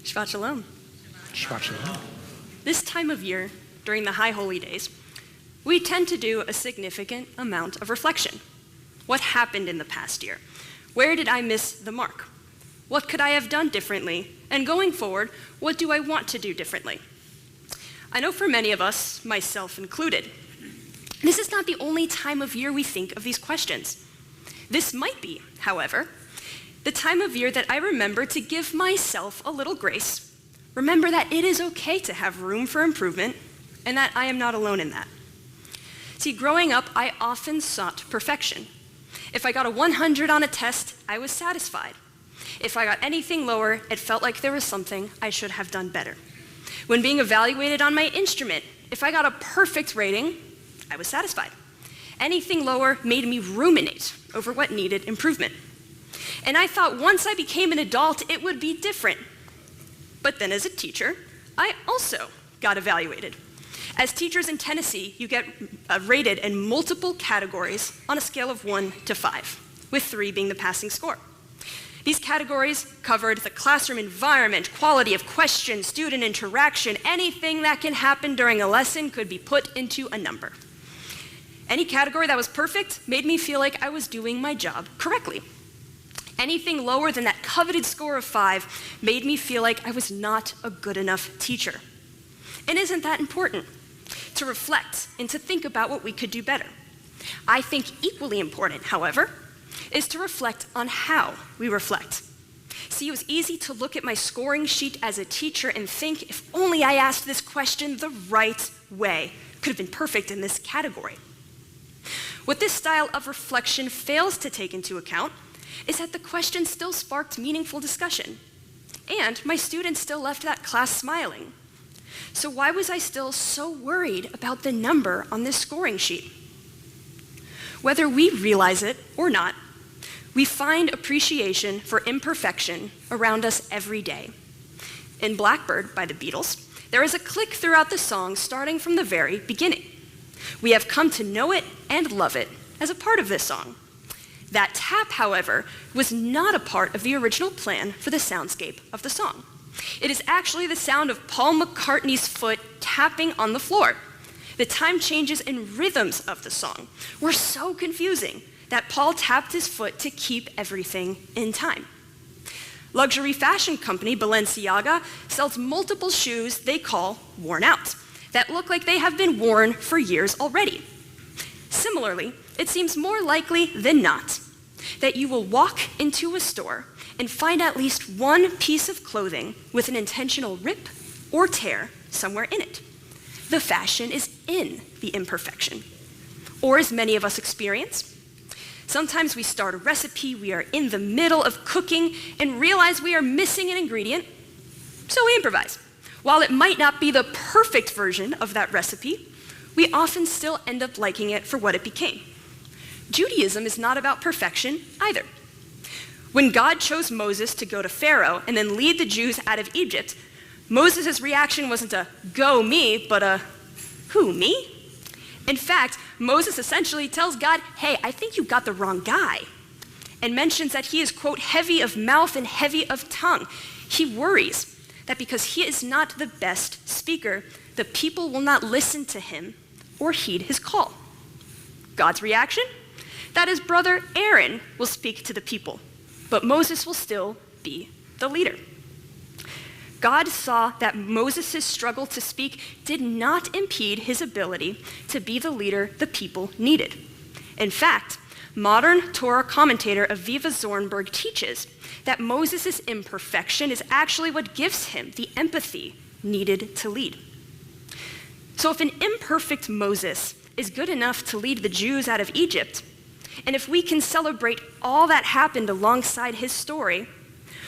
Shabbat Shalom. Shabbat Shalom. This time of year, during the High Holy Days, we tend to do a significant amount of reflection. What happened in the past year? Where did I miss the mark? What could I have done differently? And going forward, what do I want to do differently? I know for many of us, myself included, this is not the only time of year we think of these questions. This might be, however, the time of year that I remember to give myself a little grace, remember that it is okay to have room for improvement, and that I am not alone in that. See, growing up, I often sought perfection. If I got a 100 on a test, I was satisfied. If I got anything lower, it felt like there was something I should have done better. When being evaluated on my instrument, if I got a perfect rating, I was satisfied. Anything lower made me ruminate over what needed improvement. And I thought once I became an adult, it would be different. But then as a teacher, I also got evaluated. As teachers in Tennessee, you get rated in multiple categories on a scale of 1 to 5, with 3 being the passing score. These categories covered the classroom environment, quality of questions, student interaction. Anything that can happen during a lesson could be put into a number. Any category that was perfect made me feel like I was doing my job correctly. Anything lower than that coveted score of 5 made me feel like I was not a good enough teacher. And isn't that important? To reflect and to think about what we could do better. I think equally important, however, is to reflect on how we reflect. See, it was easy to look at my scoring sheet as a teacher and think, if only I asked this question the right way, could have been perfect in this category. What this style of reflection fails to take into account is that the question still sparked meaningful discussion, and my students still left that class smiling. So why was I still so worried about the number on this scoring sheet? Whether we realize it or not, we find appreciation for imperfection around us every day. In Blackbird by the Beatles, there is a click throughout the song starting from the very beginning. We have come to know it and love it as a part of this song. That tap, however, was not a part of the original plan for the soundscape of the song. It is actually the sound of Paul McCartney's foot tapping on the floor. The time changes and rhythms of the song were so confusing that Paul tapped his foot to keep everything in time. Luxury fashion company Balenciaga sells multiple shoes they call worn out that look like they have been worn for years already. Similarly, it seems more likely than not that you will walk into a store and find at least one piece of clothing with an intentional rip or tear somewhere in it. The fashion is in the imperfection. Or as many of us experience, sometimes we start a recipe, we are in the middle of cooking and realize we are missing an ingredient, so we improvise. While it might not be the perfect version of that recipe, we often still end up liking it for what it became. Judaism is not about perfection either. When God chose Moses to go to Pharaoh and then lead the Jews out of Egypt, Moses' reaction wasn't a go me, but a who, me? In fact, Moses essentially tells God, hey, I think you got the wrong guy, and mentions that he is, quote, heavy of mouth and heavy of tongue. He worries that because he is not the best speaker, the people will not listen to him or heed his call. God's reaction? That his brother Aaron will speak to the people, but Moses will still be the leader. God saw that Moses' struggle to speak did not impede his ability to be the leader the people needed. In fact, modern Torah commentator Aviva Zornberg teaches that Moses' imperfection is actually what gives him the empathy needed to lead. So if an imperfect Moses is good enough to lead the Jews out of Egypt, and if we can celebrate all that happened alongside his story,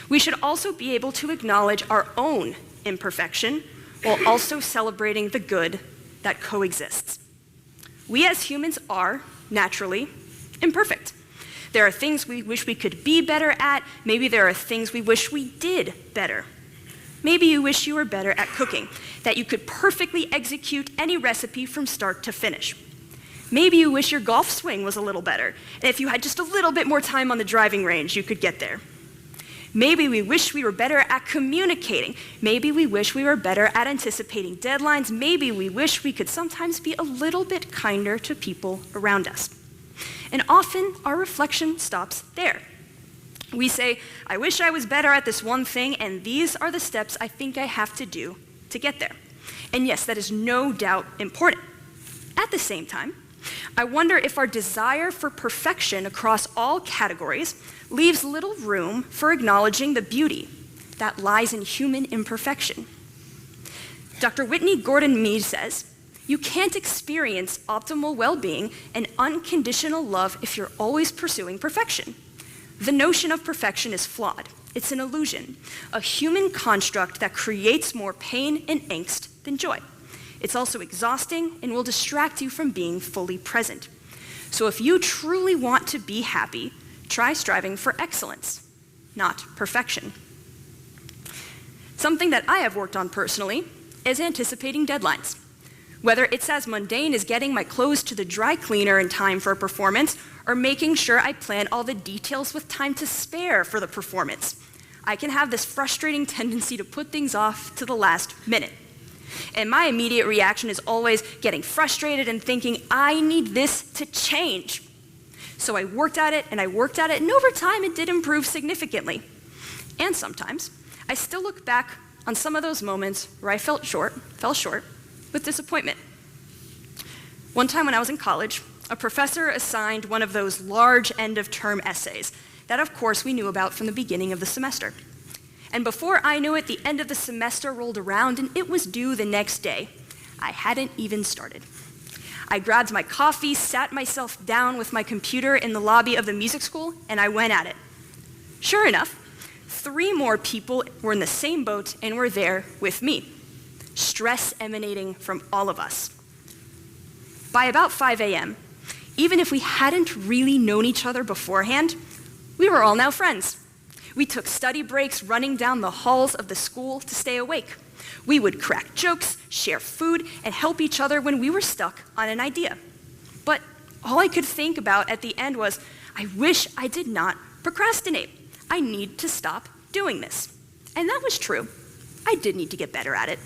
we should also be able to acknowledge our own imperfection while also celebrating the good that coexists. We as humans are, naturally, imperfect. There are things we wish we could be better at. Maybe there are things we wish we did better. Maybe you wish you were better at cooking, that you could perfectly execute any recipe from start to finish. Maybe you wish your golf swing was a little better, and if you had just a little bit more time on the driving range, you could get there. Maybe we wish we were better at communicating. Maybe we wish we were better at anticipating deadlines. Maybe we wish we could sometimes be a little bit kinder to people around us. And often our reflection stops there. We say, I wish I was better at this one thing, and these are the steps I think I have to do to get there. And yes, that is no doubt important. At the same time, I wonder if our desire for perfection across all categories leaves little room for acknowledging the beauty that lies in human imperfection. Dr. Whitney Gordon Mead says, you can't experience optimal well-being and unconditional love if you're always pursuing perfection. The notion of perfection is flawed. It's an illusion, a human construct that creates more pain and angst than joy. It's also exhausting and will distract you from being fully present. So if you truly want to be happy, try striving for excellence, not perfection. Something that I have worked on personally is anticipating deadlines. Whether it's as mundane as getting my clothes to the dry cleaner in time for a performance, or making sure I plan all the details with time to spare for the performance, I can have this frustrating tendency to put things off to the last minute. And my immediate reaction is always getting frustrated and thinking, I need this to change. So I worked at it, and over time it did improve significantly. And sometimes, I still look back on some of those moments where I fell short with disappointment. One time when I was in college, a professor assigned one of those large end-of-term essays that, of course, we knew about from the beginning of the semester. And before I knew it, the end of the semester rolled around and it was due the next day. I hadn't even started. I grabbed my coffee, sat myself down with my computer in the lobby of the music school, and I went at it. Sure enough, 3 more people were in the same boat and were there with me. Stress emanating from all of us. By about 5 a.m., even if we hadn't really known each other beforehand, we were all now friends. We took study breaks running down the halls of the school to stay awake. We would crack jokes, share food, and help each other when we were stuck on an idea. But all I could think about at the end was, I wish I did not procrastinate. I need to stop doing this. And that was true. I did need to get better at it.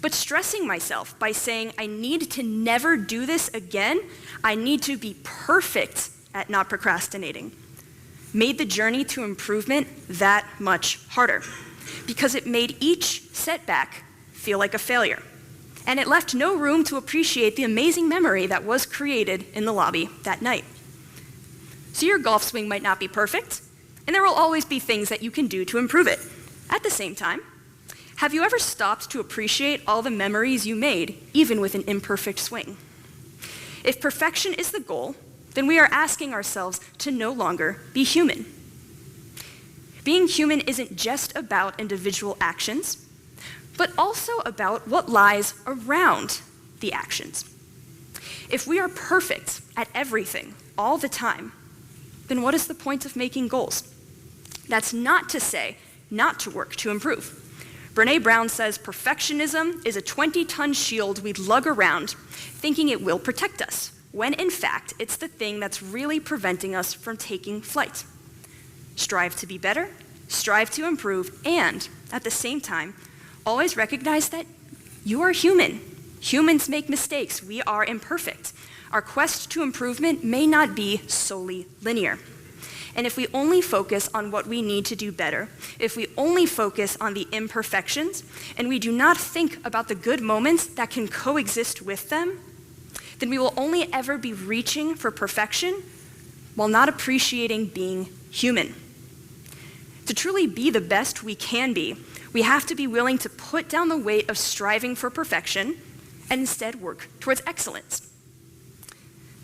But stressing myself by saying I need to never do this again, I need to be perfect at not procrastinating, made the journey to improvement that much harder because it made each setback feel like a failure. And it left no room to appreciate the amazing memory that was created in the lobby that night. So your golf swing might not be perfect, and there will always be things that you can do to improve it. At the same time, have you ever stopped to appreciate all the memories you made, even with an imperfect swing? If perfection is the goal, then we are asking ourselves to no longer be human. Being human isn't just about individual actions, but also about what lies around the actions. If we are perfect at everything all the time, then what is the point of making goals? That's not to say not to work to improve. Brené Brown says perfectionism is a 20-ton shield we lug around thinking it will protect us, when in fact it's the thing that's really preventing us from taking flight. Strive to be better, strive to improve, and at the same time, always recognize that you are human. Humans make mistakes. We are imperfect. Our quest to improvement may not be solely linear. And if we only focus on what we need to do better, if we only focus on the imperfections, and we do not think about the good moments that can coexist with them, then we will only ever be reaching for perfection while not appreciating being human. To truly be the best we can be, we have to be willing to put down the weight of striving for perfection and instead work towards excellence.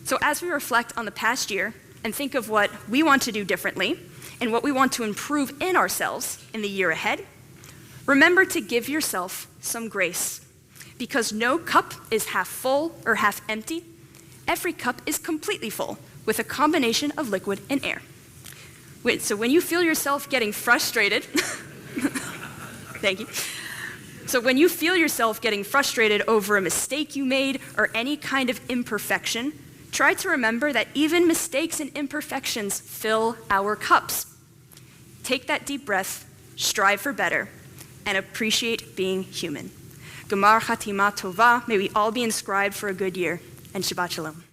So as we reflect on the past year and think of what we want to do differently and what we want to improve in ourselves in the year ahead, remember to give yourself some grace. Because no cup is half full or half empty. Every cup is completely full with a combination of liquid and air. So when you feel yourself getting frustrated, thank you. So when you feel yourself getting frustrated over a mistake you made or any kind of imperfection, try to remember that even mistakes and imperfections fill our cups. take that deep breath, strive for better, and appreciate being human. Gemar Chatima Tova, may we all be inscribed for a good year, and Shabbat Shalom.